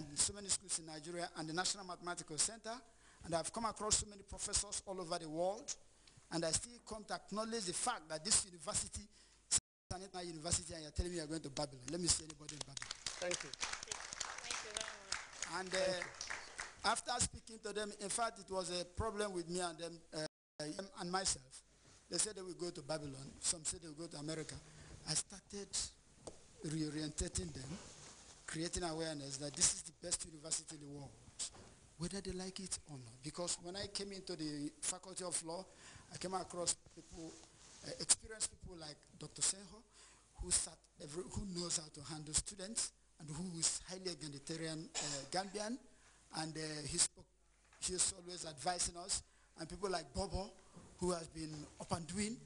and so many schools in Nigeria and the National Mathematical Center. And I've come across so many professors all over the world. And I still come to acknowledge the fact that this university is an international university, and you're telling me you're going to Babylon. Let me see anybody in Babylon. Thank you. Thank you very much. And after speaking to them, in fact, it was a problem with me and them and myself. They said they will go to Babylon. Some said they will go to America. I started reorientating them, creating awareness that this is the best university in the world, whether they like it or not. Because when I came into the Faculty of Law, I came across people, experienced people like Dr. Senho, who knows how to handle students and who is highly egalitarian Gambian, and he's always advising us, and people like Bobo, who has been up and doing,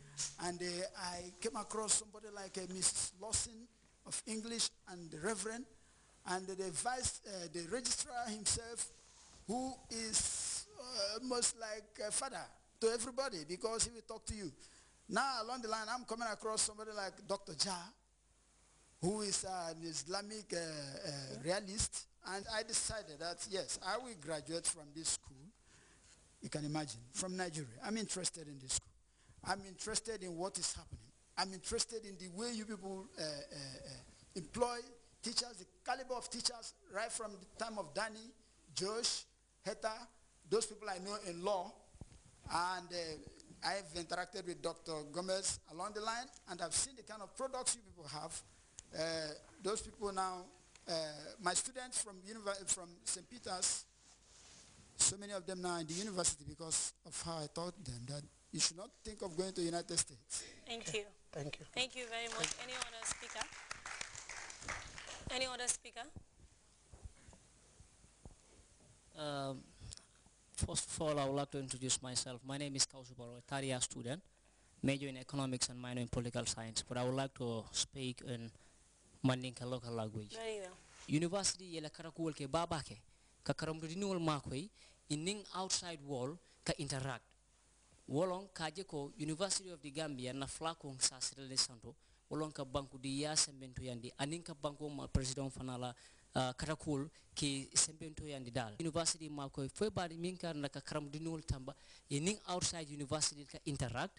and I came across somebody like Mrs. Lawson of English and the Reverend, and the registrar himself, who is almost like a father to everybody because he will talk to you. Now along the line, I'm coming across somebody like Dr. Jah, who is an Islamic realist, and I decided that yes, I will graduate from this school. You can imagine, from Nigeria. I'm interested in this school. I'm interested in what is happening. I'm interested in the way you people employ teachers, the caliber of teachers, right from the time of Danny, Josh, Heta, those people I know in law. And I've interacted with Dr. Gomez along the line, and I've seen the kind of products you people have. Those people now, my students from St. Peter's, so many of them now in the university because of how I taught them that you should not think of going to the United States. Thank you. Thank you. Thank you very much. Any other speaker? Any other speaker? First of all, I would like to introduce myself. My name is Kausubaro, a third-year student, major in economics and minor in political science. But I would like to speak in Mandinka local language. Very well. University yela karakuwal ke babake ka karamdo dinul makoy in outside world ka interact. Wolong kaje ko University of the Gambia na flakong sa Sierra Santo wolong ka banku di ya sembento yandi anin ka banku ma president fanala karakul ki sembento yandi dal university ma ko foi bari min kar na ka karam dinul tamba in outside university ka interact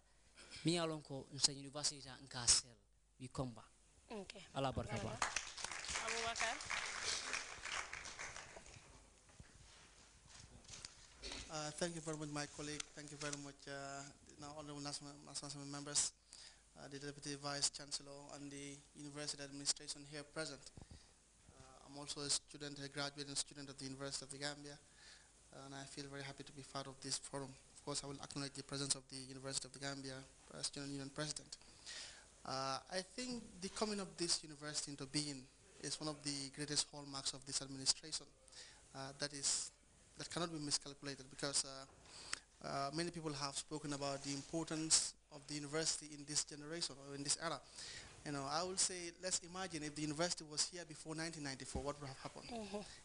mi alon ko nsa university ta nka sel bi komba. Okay. Allah barka ba. Abubakar. Thank you very much, my colleague. Thank you very much, now honorable national members, the Deputy Vice Chancellor, and the University Administration here present. I'm also a student, a graduate and student of the University of the Gambia, and I feel very happy to be part of this forum. Of course, I will acknowledge the presence of the University of the Gambia Student Union President. I think the coming of this university into being is one of the greatest hallmarks of this administration. That cannot be miscalculated because many people have spoken about the importance of the university in this generation or in this era. You know, I would say, let's imagine if the university was here before 1994, what would have happened?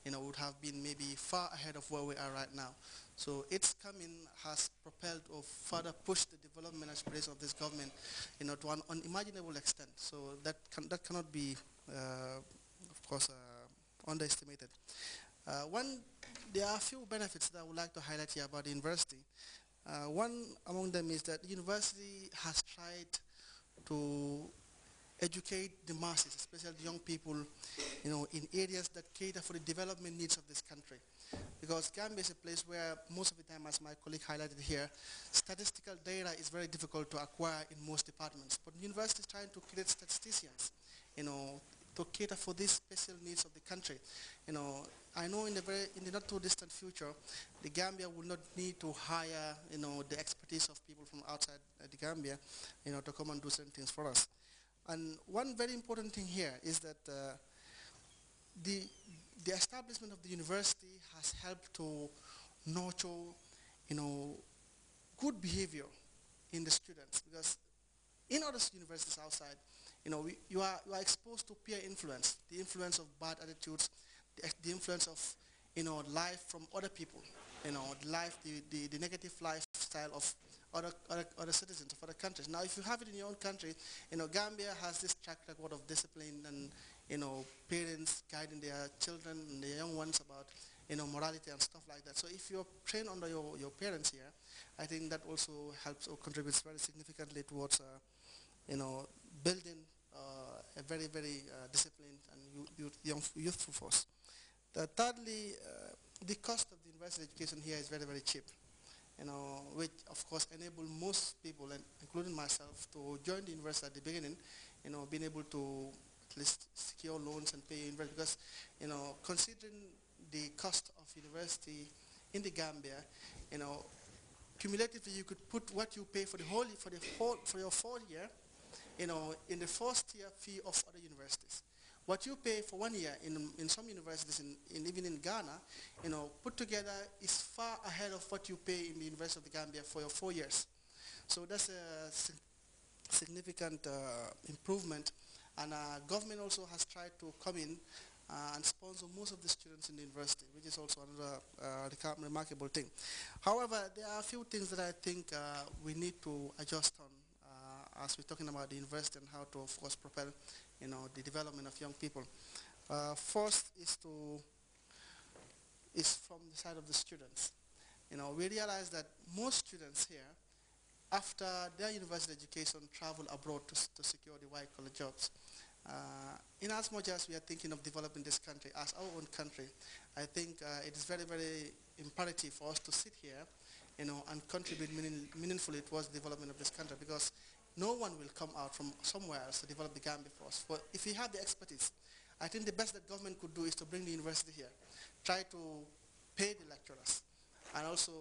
You know, would have been maybe far ahead of where we are right now. So its coming has propelled or further pushed the development aspiration of this government, you know, to an unimaginable extent. So that cannot be, of course, underestimated. There are a few benefits that I would like to highlight here about the university. One among them is that the university has tried to educate the masses, especially the young people, you know, in areas that cater for the development needs of this country. Because Gambia is a place where most of the time, as my colleague highlighted here, statistical data is very difficult to acquire in most departments. But the university is trying to create statisticians, you know, to cater for these special needs of the country. You know, I know in the not too distant future, the Gambia will not need to hire, you know, the expertise of people from outside the Gambia, you know, to come and do certain things for us. And one very important thing here is that the establishment of the university has helped to nurture, you know, good behavior in the students, because in other universities outside, you know, you are exposed to peer influence, the influence of bad attitudes, the influence of, you know, life from other people, you know, the negative lifestyle of other citizens of other countries. Now, if you have it in your own country, you know, Gambia has this track record of discipline and, parents guiding their children and their young ones about, morality and stuff like that. So if you're trained under your parents here, I think that also helps or contributes very significantly towards, building a very, very disciplined and youthful force. Thirdly, the cost of the university education here is very, very cheap, which of course enable most people, and including myself, to join the university at the beginning, being able to at least secure loans and pay university, because, considering the cost of university in the Gambia, cumulatively you could put what you pay for your 4 year, in the first year fee of other universities. What you pay for 1 year in some universities, even in Ghana, put together is far ahead of what you pay in the University of the Gambia for your 4 years. So that's a significant improvement, and government also has tried to come in and sponsor most of the students in the university, which is also another remarkable thing. However, there are a few things that I think we need to adjust on as we're talking about the university and how to, of course, propel, the development of young people. First is from the side of the students. We realize that most students here, after their university education, travel abroad to secure the white-collar jobs. In as much as we are thinking of developing this country as our own country, I think it is very, very imperative for us to sit here, and contribute meaningfully towards the development of this country, because no one will come out from somewhere else to develop the Gambia for us. But if we have the expertise, I think the best that government could do is to bring the university here, try to pay the lecturers, and also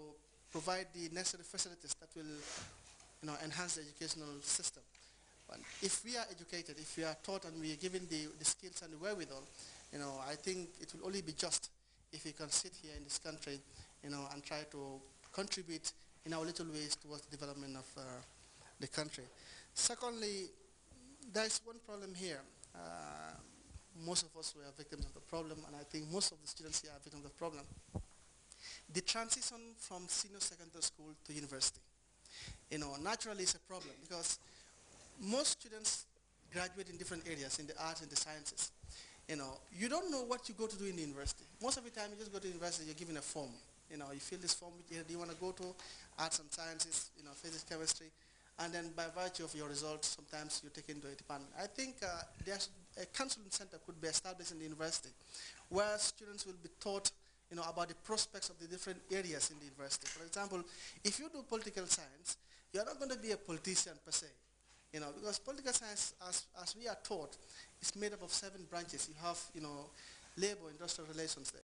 provide the necessary facilities that will, enhance the educational system. But if we are educated, if we are taught and we are given the skills and the wherewithal, I think it will only be just if we can sit here in this country, and try to contribute in our little ways towards the development of the country. Secondly, there is one problem here. Most of us were victims of the problem, and I think most of the students here are victims of the problem. The transition from senior secondary school to university, naturally is a problem, because most students graduate in different areas, in the arts and the sciences. You don't know what you go to do in the university. Most of the time, you just go to university, you're given a form. You fill this form, do you want to go to arts and sciences, physics, chemistry, and then by virtue of your results, sometimes you're taken to a department. I think there's a counseling center could be established in the university, where students will be taught, about the prospects of the different areas in the university. For example, if you do political science, you're not going to be a politician per se, because political science, as we are taught, is made up of 7 branches. You have, labor, industrial relations there.